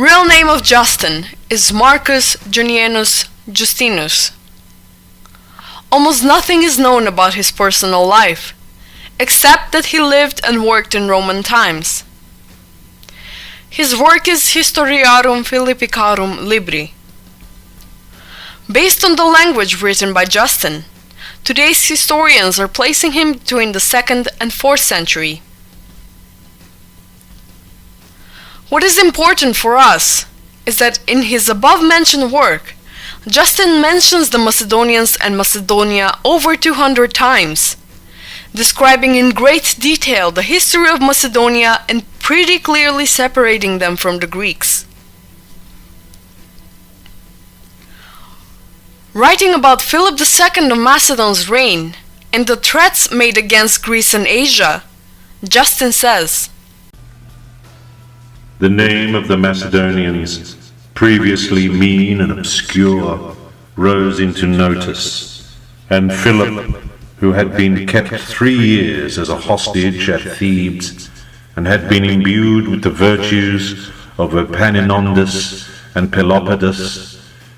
Real name of Justin is Marcus Junianus Justinus. Almost nothing is known about his personal life, except that he lived and worked in Roman times. His work is Historiarum Philippicarum Libri. Based on the language written by Justin, today's historians are placing him between the 2nd and 4th century. What is important for us is that in his above-mentioned work, Justin mentions the Macedonians and Macedonia over 200 times, describing in great detail the history of Macedonia and pretty clearly separating them from the Greeks. Writing about Philip II of Macedon's reign and the threats made against Greece and Asia, Justin says, "The name of the Macedonians, previously mean and obscure, rose into notice, and Philip, who had been kept 3 years as a hostage at Thebes, and had been imbued with the virtues of Epaminondas and Pelopidas,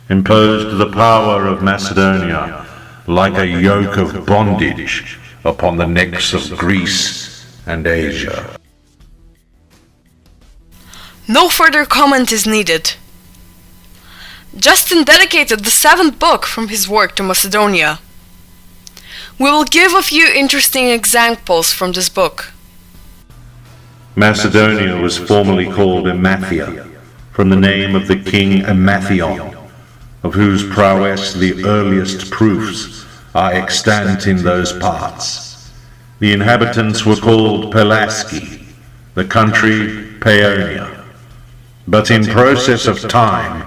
imposed the power of Macedonia like a yoke of bondage upon the necks of Greece and Asia." No further comment is needed. Justin dedicated the 7th book from his work to Macedonia. We will give a few interesting examples from this book. Macedonia was formerly called Emathia, from the name of the king Emathion, of whose prowess the earliest proofs are extant in those parts. The inhabitants were called Pelasgi, the country Paeonia. But in process of time,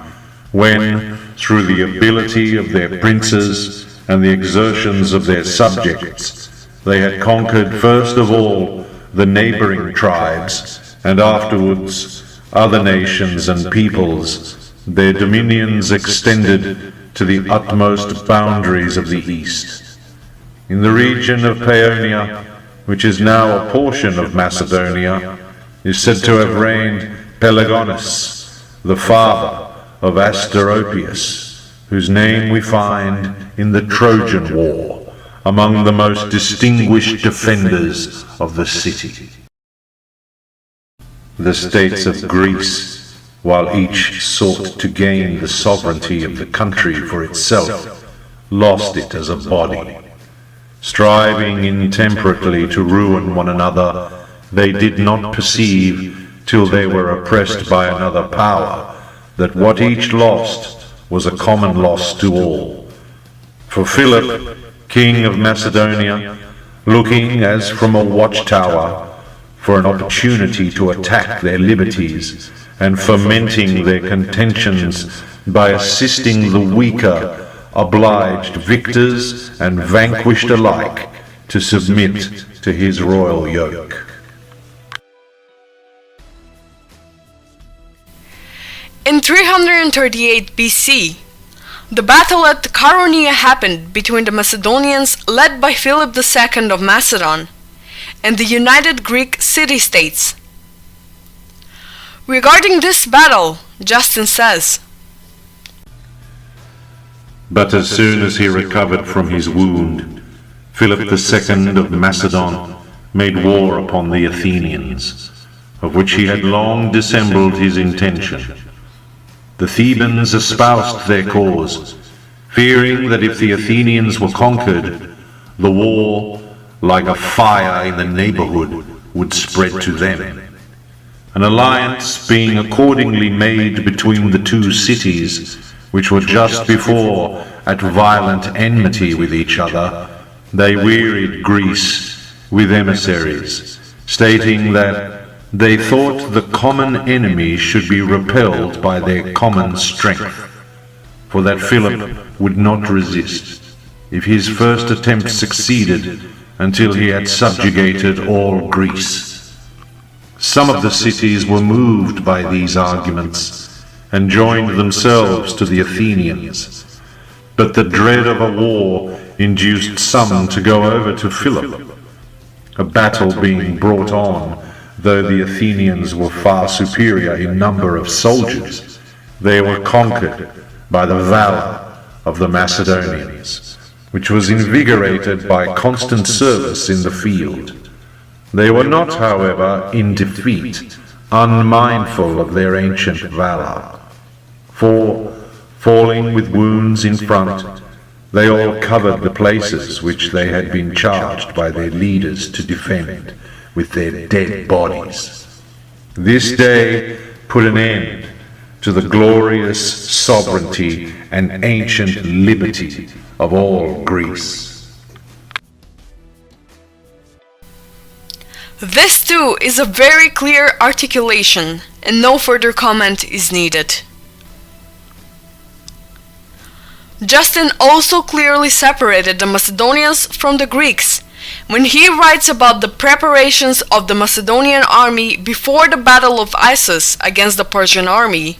when, through the ability of their princes and the exertions of their subjects, they had conquered first of all the neighboring tribes, and afterwards other nations and peoples, their dominions extended to the utmost boundaries of the east. In the region of Paeonia, which is now a portion of Macedonia, is said to have reigned Pelagonus, the father of Asteropaeus, whose name we find in the Trojan War, among the most distinguished defenders of the city. The states of Greece, while each sought to gain the sovereignty of the country for itself, lost it as a body. Striving intemperately to ruin one another, they did not perceive, till they were oppressed by another power, that what each lost was a common loss to all. For Philip, king of Macedonia, looking as from a watchtower for an opportunity to attack their liberties, and fomenting their contentions by assisting the weaker, obliged victors and vanquished alike to submit to his royal yoke. In 338 BC, the battle at Chaeronea happened between the Macedonians led by Philip II of Macedon and the united Greek city-states. Regarding this battle, Justin says, "But as soon as he recovered from his wound, Philip II of Macedon made war upon the Athenians, of which he had long dissembled his intention. The Thebans espoused their cause, fearing that if the Athenians were conquered, the war, like a fire in the neighborhood, would spread to them. An alliance being accordingly made between the two cities, which were just before at violent enmity with each other, they wearied Greece with emissaries, stating that they thought the common enemy should be repelled by their common strength, for that Philip would not resist, if his first attempt succeeded, until he had subjugated all Greece. Some of the cities were moved by these arguments, and joined themselves to the Athenians, but the dread of a war induced some to go over to Philip. A battle being brought on, though the Athenians were far superior in number of soldiers, they were conquered by the valor of the Macedonians, which was invigorated by constant service in the field. They were not, however, in defeat, unmindful of their ancient valor. For, falling with wounds in front, they all covered the places which they had been charged by their leaders to defend with their dead bodies. This day put an end to the glorious sovereignty and ancient liberty of all Greece. This too is a very clear articulation, and no further comment is needed. Justin also clearly separated the Macedonians from the Greeks when he writes about the preparations of the Macedonian army before the Battle of Issus against the Persian army.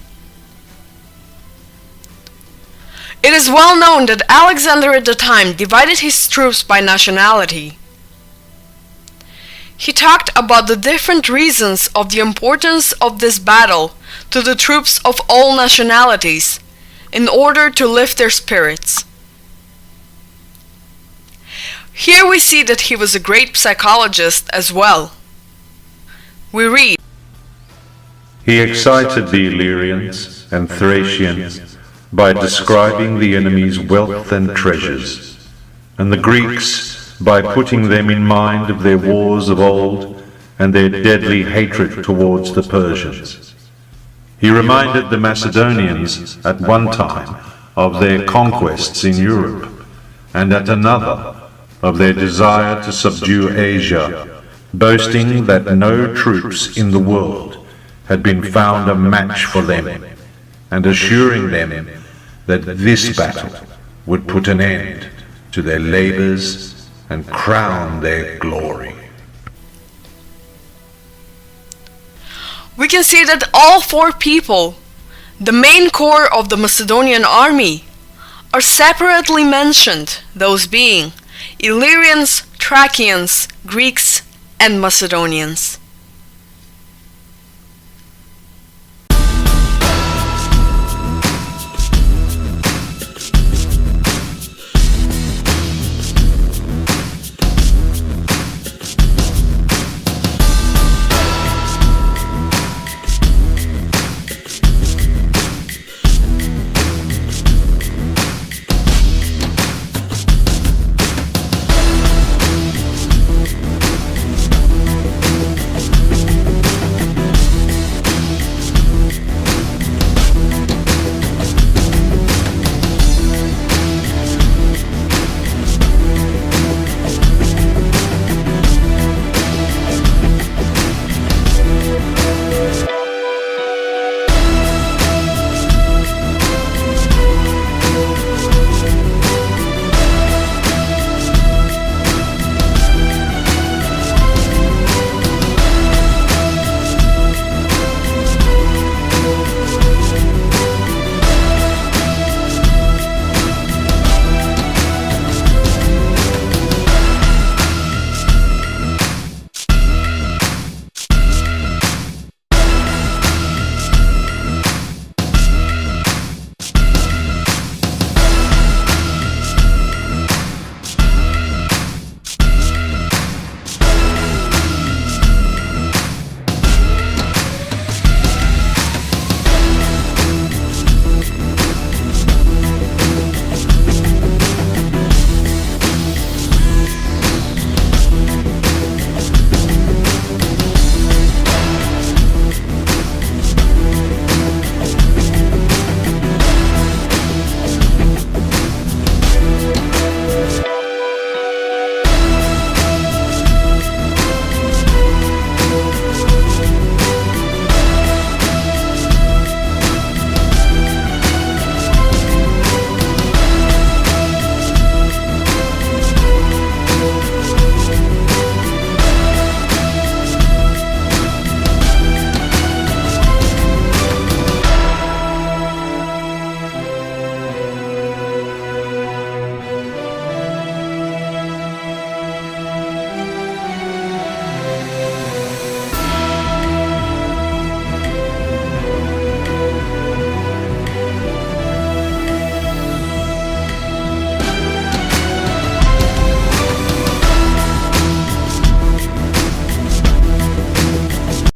It is well known that Alexander at the time divided his troops by nationality. He talked about the different reasons of the importance of this battle to the troops of all nationalities, in order to lift their spirits. Here we see that he was a great psychologist as well. We read, He excited the Illyrians and Thracians by describing the enemy's wealth and treasures, and the Greeks by putting them in mind of their wars of old and their deadly hatred towards the Persians. He reminded the Macedonians at one time of their conquests in Europe, and at another of their desire to subdue Asia, boasting that no troops in the world had been found a match for them, and assuring them that this battle would put an end to their labors and crown their glory. we can see that all four people, the main core of the Macedonian army, are separately mentioned, those being Illyrians, Thracians, Greeks, and Macedonians.